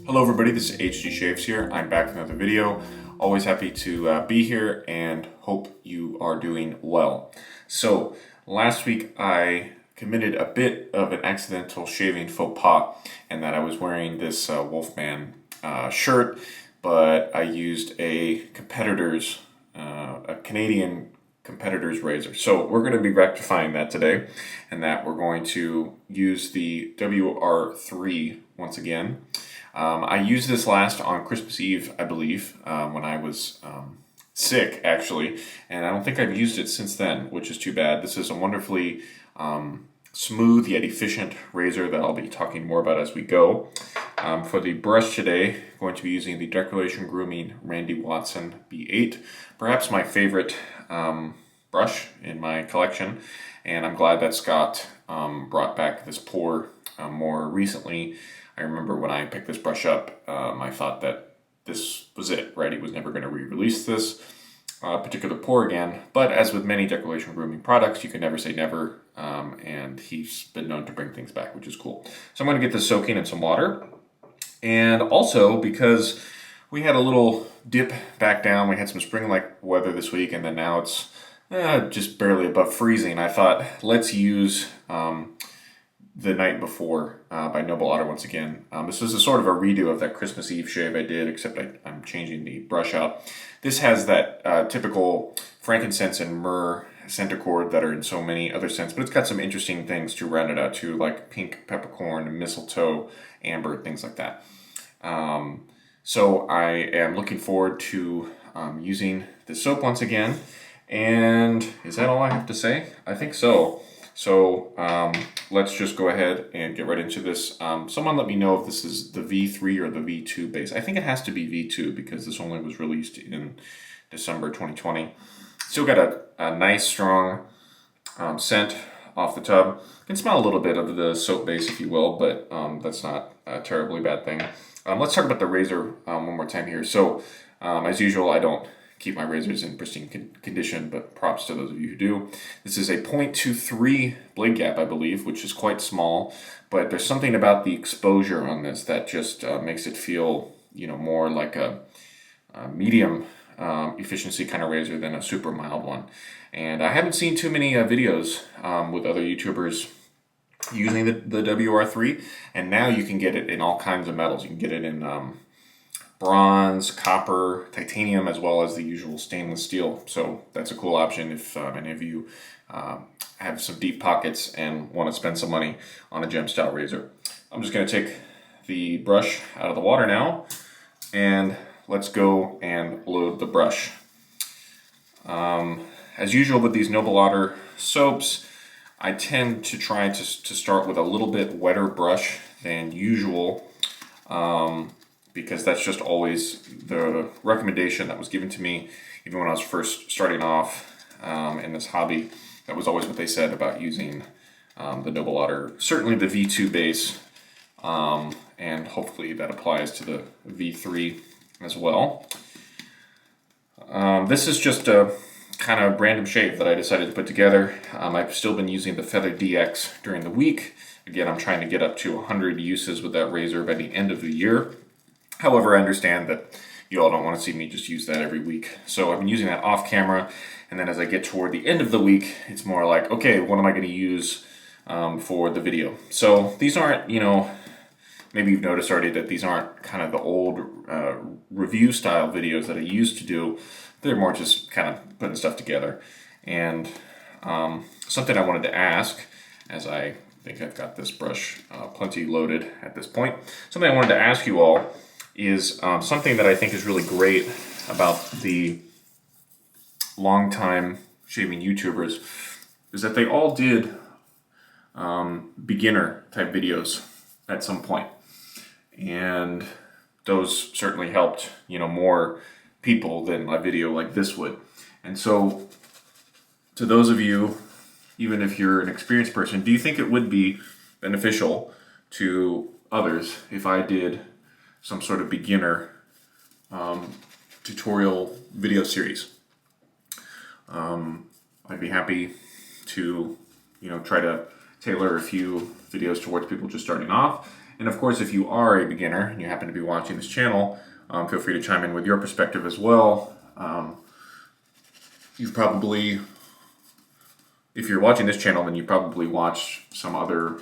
Hello everybody, this is HG Shaves here. I'm back with another video. Always happy to be here and hope you are doing well. So last week I committed a bit of an accidental shaving faux pas in that I was wearing this Wolfman shirt, but I used a Canadian competitor's razor. So we're going to be rectifying that today, and that we're going to use the WR3 once again. I used this last on Christmas Eve, I believe, when I was sick, actually, and I don't think I've used it since then, which is too bad. This is a wonderfully smooth yet efficient razor that I'll be talking more about as we go. For the brush today, I'm going to be using the Declaration Grooming Randy Watson B8, perhaps my favorite brush in my collection, and I'm glad that Scott brought back this pour more recently. I remember when I picked this brush up, I thought that this was it, right? He was never going to re-release this particular pour again, but as with many Declaration Grooming products, you can never say never, and he's been known to bring things back, which is cool. So I'm going to get this soaking in some water, and also because we had a little dip back down, we had some spring-like weather this week, and then now it's just barely above freezing. I thought, let's use The Night Before by Noble Otter once again. This is a sort of a redo of that Christmas Eve shave I did, except I'm changing the brush out. This has that typical frankincense and myrrh scent accord that are in so many other scents, but it's got some interesting things to round it out too, like pink peppercorn, mistletoe, amber, things like that. So I am looking forward to using the soap once again. And is that all I have to say? I think so. So let's just go ahead and get right into this. Someone let me know if this is the V3 or the V2 base. I think it has to be V2 because this only was released in December 2020. Still got a nice strong scent off the tub. You can smell a little bit of the soap base, if you will, but that's not a terribly bad thing. Let's talk about the razor one more time here. So as usual, I don't keep my razors in pristine condition, but props to those of you who do. This is a 0.23 blade gap, I believe, which is quite small, but there's something about the exposure on this that just makes it feel, more like a medium efficiency kind of razor than a super mild one. And I haven't seen too many videos with other YouTubers using the WR3, and now you can get it in all kinds of metals. You can get it in bronze, copper, titanium, as well as the usual stainless steel. So that's a cool option if any of you have some deep pockets and want to spend some money on a gem style razor. I'm just going to take the brush out of the water now, and let's go and load the brush. As usual with these Noble Otter soaps, I tend to try to start with a little bit wetter brush than usual, because that's just always the recommendation that was given to me even when I was first starting off in this hobby. That was always what they said about using the Noble Otter, certainly the V2 base, and hopefully that applies to the V3 as well. This is just a kind of random shave that I decided to put together. I've still been using the Feather DX during the week. Again, I'm trying to get up to 100 uses with that razor by the end of the year. However, I understand that you all don't want to see me just use that every week. So I've been using that off camera, and then as I get toward the end of the week, it's more like, okay, what am I going to use for the video? So these aren't, maybe you've noticed already that these aren't kind of the old review style videos that I used to do. They're more just kind of putting stuff together. And something I wanted to ask, as I think I've got this brush plenty loaded at this point, something I wanted to ask you all is something that I think is really great about the long-time shaving YouTubers is that they all did beginner type videos at some point. And those certainly helped, more people than a video like this would. And so to those of you, even if you're an experienced person, do you think it would be beneficial to others if I did some sort of beginner tutorial video series? I'd be happy to, try to tailor a few videos towards people just starting off, And of course, if you are a beginner and you happen to be watching this channel, feel free to chime in with your perspective as well. You've probably, if you're watching this channel, then you probably watched some other,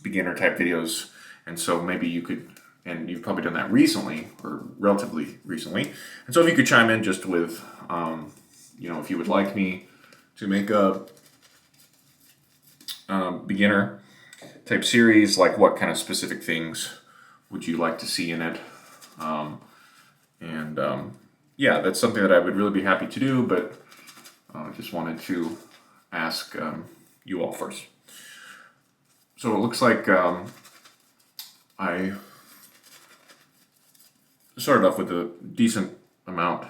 beginner type videos. And so maybe you could, and you've probably done that recently or relatively recently. And so if you could chime in just with, if you would like me to make a beginner type series, like what kind of specific things would you like to see in it? Yeah, that's something that I would really be happy to do, but I just wanted to ask you all first. So it looks like I started off with a decent amount of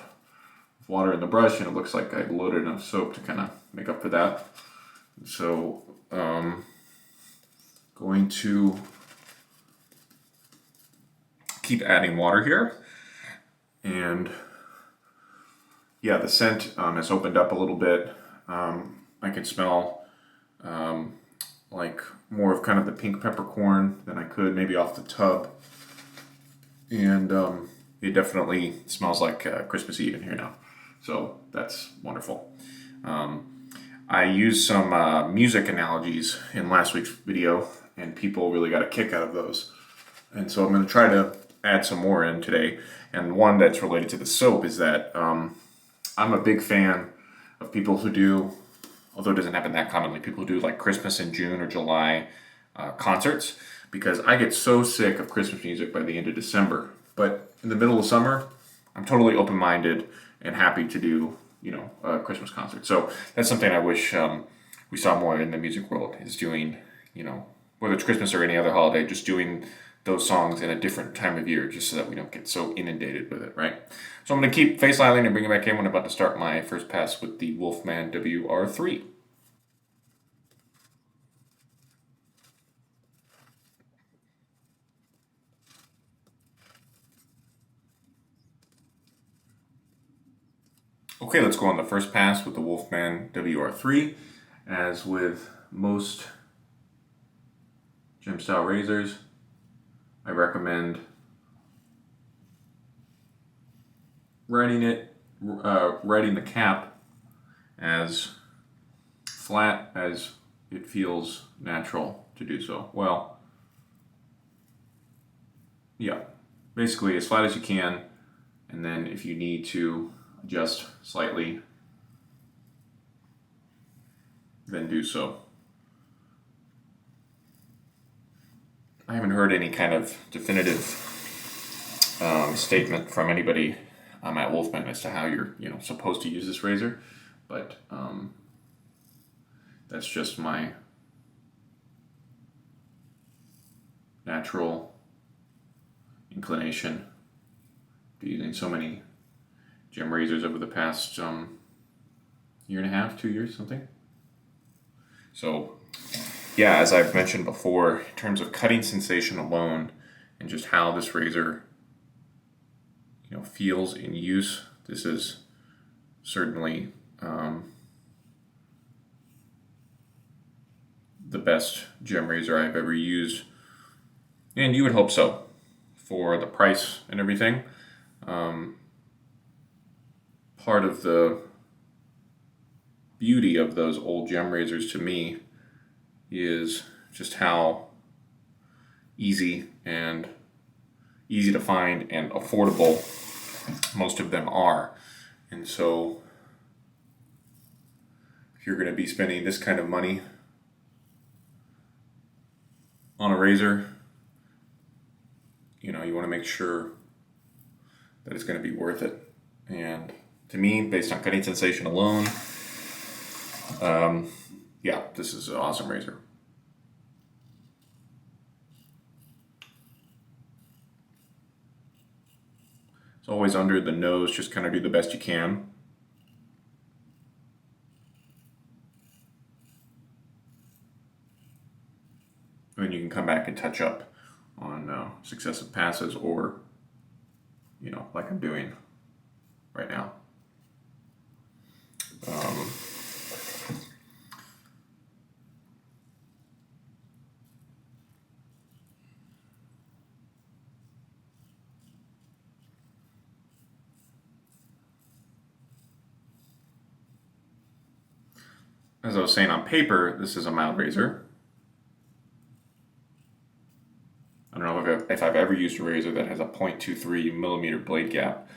water in the brush, and it looks like I loaded enough soap to kind of make up for that. So going to keep adding water here, and yeah, the scent has opened up a little bit. I can smell like more of kind of the pink peppercorn than I could maybe off the tub, and it definitely smells like Christmas Eve in here now, so that's wonderful. I used some music analogies in last week's video, and people really got a kick out of those, and so I'm going to try to add some more in today. And one that's related to the soap is that I'm a big fan of people who do, although it doesn't happen that commonly, people who do like Christmas in June or July concerts, because I get so sick of Christmas music by the end of December. But in the middle of summer, I'm totally open-minded and happy to do, a Christmas concert. So that's something I wish we saw more in the music world, is doing, whether it's Christmas or any other holiday, just doing those songs in a different time of year, just so that we don't get so inundated with it, right? So I'm going to keep face idling and bring it back in when I'm about to start my first pass with the Wolfman WR3. Okay, let's go on the first pass with the Wolfman WR3. As with most gem style razors, I recommend writing the cap as flat as it feels natural to do so. Well, yeah, basically as flat as you can, and then if you need to adjust slightly, then do so. I haven't heard any kind of definitive statement from anybody at Wolfman as to how you're supposed to use this razor, but that's just my natural inclination to using so many gem razors over the past year and a half, 2 years, something. So yeah, as I've mentioned before, in terms of cutting sensation alone and just how this razor feels in use, this is certainly the best gem razor I've ever used, and you would hope so for the price and everything. Part of the beauty of those old gem razors to me is just how easy to find and affordable most of them are. And so if you're going to be spending this kind of money on a razor, you want to make sure that it's going to be worth it. And to me, based on cutting sensation alone, yeah, this is an awesome razor. It's always under the nose, just kind of do the best you can. And then you can come back and touch up on successive passes, or, like I'm doing right now. as I was saying, on paper, this is a mild razor. I don't know if I've ever used a razor that has a 0.23 millimeter blade gap.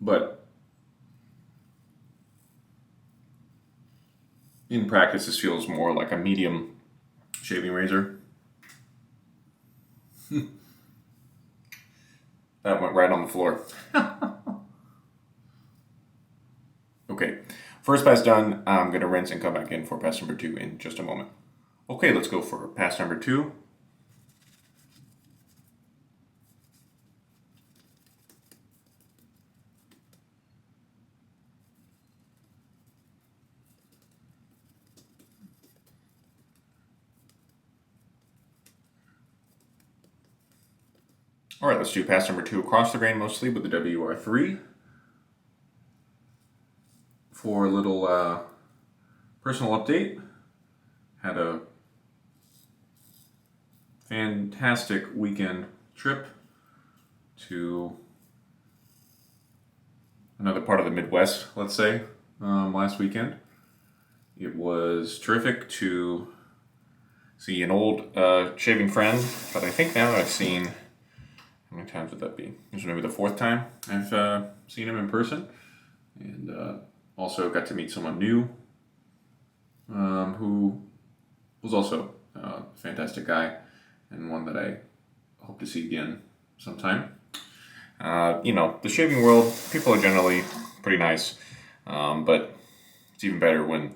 But in practice, this feels more like a medium shaving razor. That went right on the floor. Okay, first pass done. I'm going to rinse and come back in for pass number 2 in just a moment. Okay, let's go for pass number 2. All right, let's do pass number 2 across the grain mostly with the WR3. For a little personal update, had a fantastic weekend trip to another part of the Midwest, let's say, last weekend. It was terrific to see an old shaving friend, but I think now I've seen, how many times would that be? This is maybe the 4th time I've seen him in person, and also got to meet someone new who was also a fantastic guy, and one that I hope to see again sometime. The shaving world, people are generally pretty nice, but it's even better when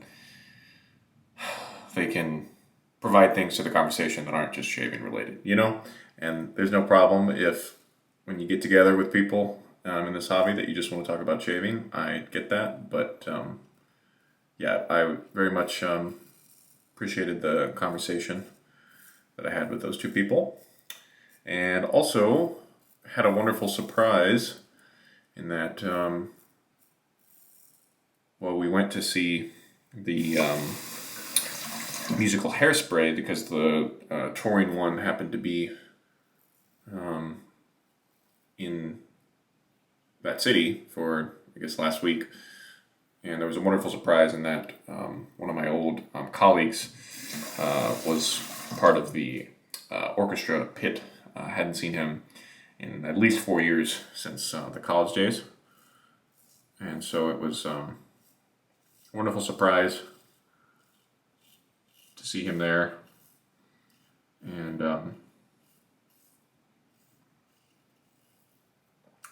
they can provide things to the conversation that aren't just shaving related, And there's no problem if when you get together with people in this hobby that you just want to talk about shaving. I get that, but yeah, I very much appreciated the conversation that I had with those two people. And also had a wonderful surprise in that, we went to see the musical Hairspray because the touring one happened to be in that city for, I guess, last week. And there was a wonderful surprise in that one of my old colleagues was part of the orchestra pit. I hadn't seen him in at least 4 years since the college days. And so it was a wonderful surprise to see him there. And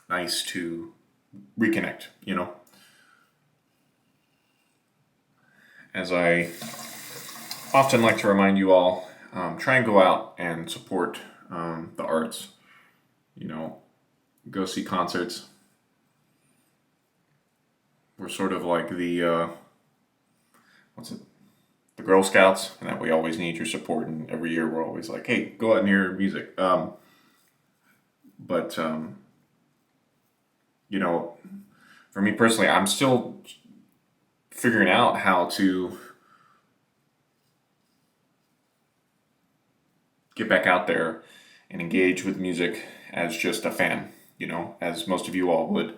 nice to reconnect, As I often like to remind you all, try and go out and support the arts. Go see concerts. We're sort of like the the Girl Scouts, and that we always need your support. And every year we're always like, hey, go out and hear music. But for me personally, I'm still figuring out how to get back out there and engage with music as just a fan, as most of you all would.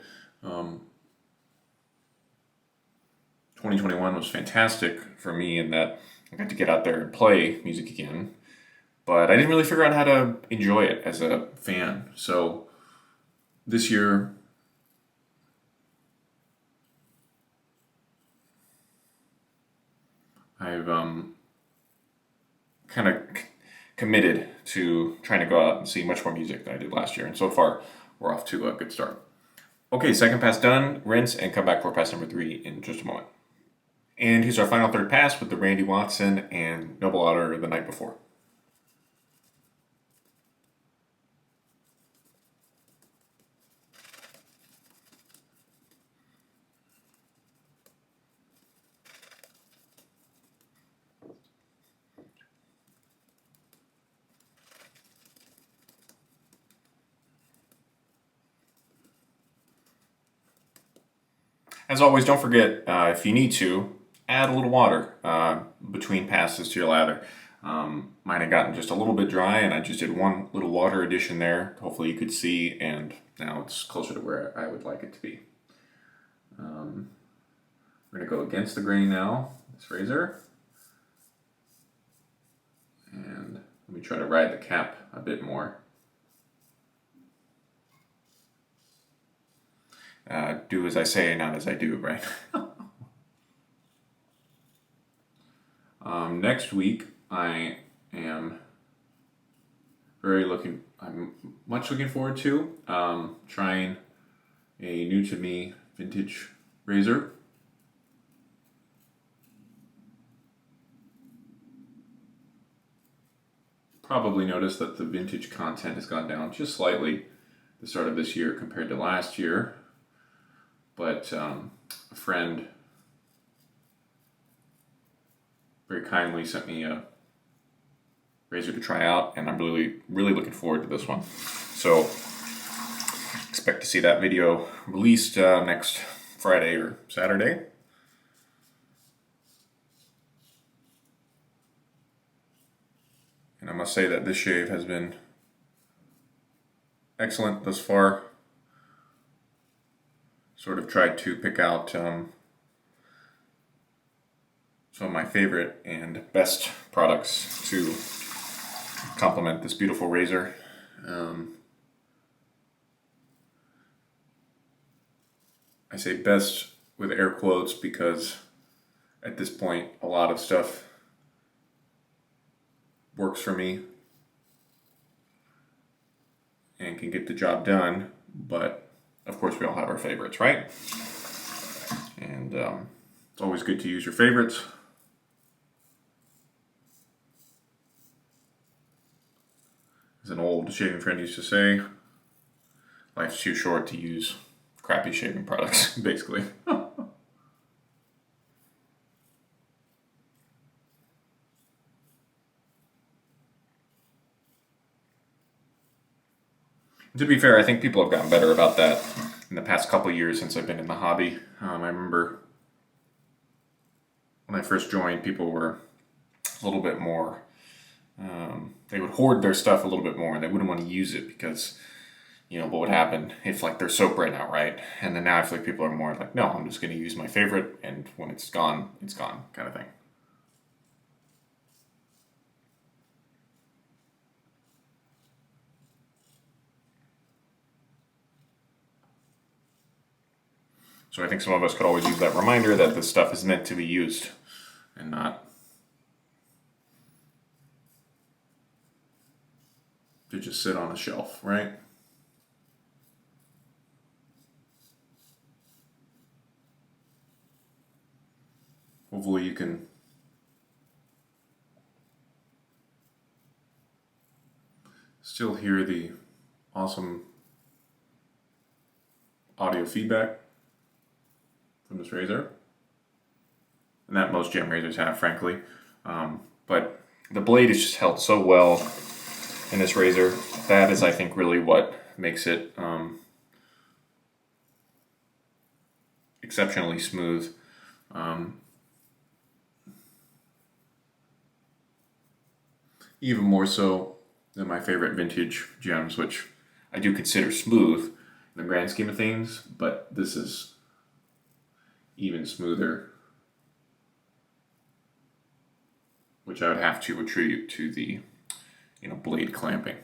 2021 was fantastic for me in that I got to get out there and play music again, but I didn't really figure out how to enjoy it as a fan. So this year, I've kind of committed to trying to go out and see much more music than I did last year. And so far, we're off to a good start. Okay, second pass done. Rinse and come back for pass number 3 in just a moment. And here's our final third pass with the Randy Watson and Noble Otter the night before. As always, don't forget, if you need to, add a little water between passes to your lather. Mine had gotten just a little bit dry, and I just did one little water addition there. Hopefully you could see, and now it's closer to where I would like it to be. We're going to go against the grain now, this razor. And let me try to ride the cap a bit more. Do as I say, not as I do, right? Next week, I'm much looking forward to trying a new to me vintage razor. Probably noticed that the vintage content has gone down just slightly at the start of this year compared to last year. But a friend very kindly sent me a razor to try out, and I'm really looking forward to this one. So expect to see that video released next Friday or Saturday. And I must say that this shave has been excellent thus far. Sort of tried to pick out some of my favorite and best products to complement this beautiful razor. I say best with air quotes because at this point a lot of stuff works for me and can get the job done, but of course we all have our favorites, right? And it's always good to use your favorites. As an old shaving friend used to say, life's too short to use crappy shaving products, basically. To be fair, I think people have gotten better about that in the past couple of years since I've been in the hobby. I remember when I first joined, people were a little bit more, they would hoard their stuff a little bit more, and they wouldn't want to use it because, you know, what would happen if like their soap ran out, right? And then now I feel like people are more like, no, I'm just going to use my favorite, and when it's gone kind of thing. So I think some of us could always use that reminder that this stuff is meant to be used and not to just sit on a shelf, right? Hopefully you can still hear the awesome audio feedback from this razor, and that most gem razors have, frankly. But the blade is just held so well in this razor. That is, I think, really what makes it exceptionally smooth. Even more so than my favorite vintage gems, which I do consider smooth in the grand scheme of things, but this is even smoother, which I would have to attribute to the, blade clamping.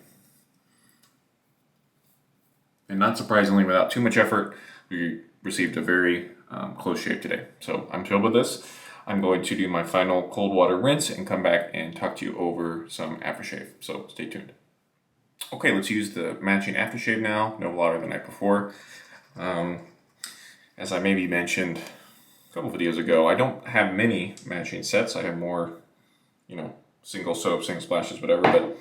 And not surprisingly, without too much effort, we received a very close shave today. So I'm thrilled with this. I'm going to do my final cold water rinse and come back and talk to you over some aftershave. So stay tuned. Okay, let's use the matching aftershave now. No water the night before. As I maybe mentioned a couple videos ago, I don't have many matching sets. I have more, single soap, single splashes, whatever. But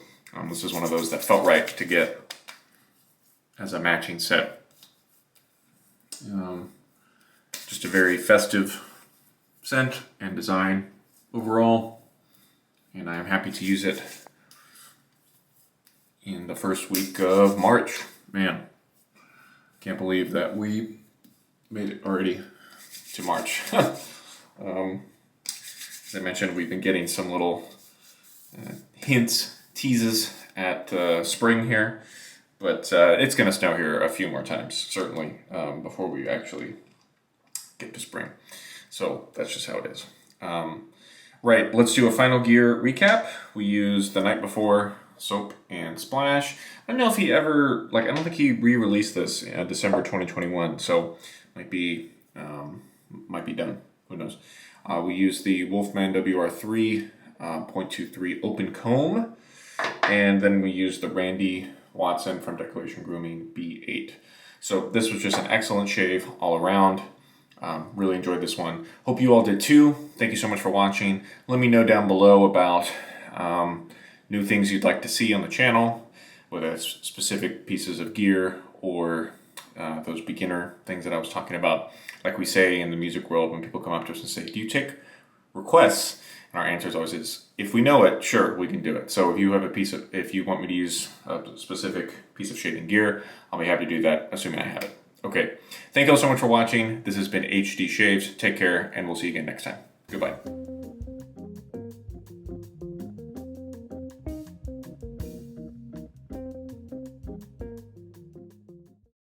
this is one of those that felt right to get as a matching set. Just a very festive scent and design overall, and I am happy to use it in the first week of March. Man, can't believe that we made it already to March. As I mentioned, we've been getting some little hints, teases at spring here, but it's going to snow here a few more times, certainly, before we actually get to spring. So that's just how it is. Right, let's do a final gear recap. We used The Night Before, Soap, and Splash. I don't know if he ever, I don't think he re-released this in December 2021, so might be done. Who knows? We used the Wolfman WR3 .23 Open Comb, and then we used the Randy Watson from Decoration Grooming B8. So this was just an excellent shave all around. Really enjoyed this one. Hope you all did too. Thank you so much for watching. Let me know down below about new things you'd like to see on the channel, whether it's specific pieces of gear or those beginner things that I was talking about. Like we say in the music world, when people come up to us and say, do you take requests? And our answer is always is, if we know it, sure, we can do it. So if you have if you want me to use a specific piece of shaving gear, I'll be happy to do that, assuming I have it. Okay, thank you all so much for watching. This has been HD Shaves. Take care, and we'll see you again next time. Goodbye.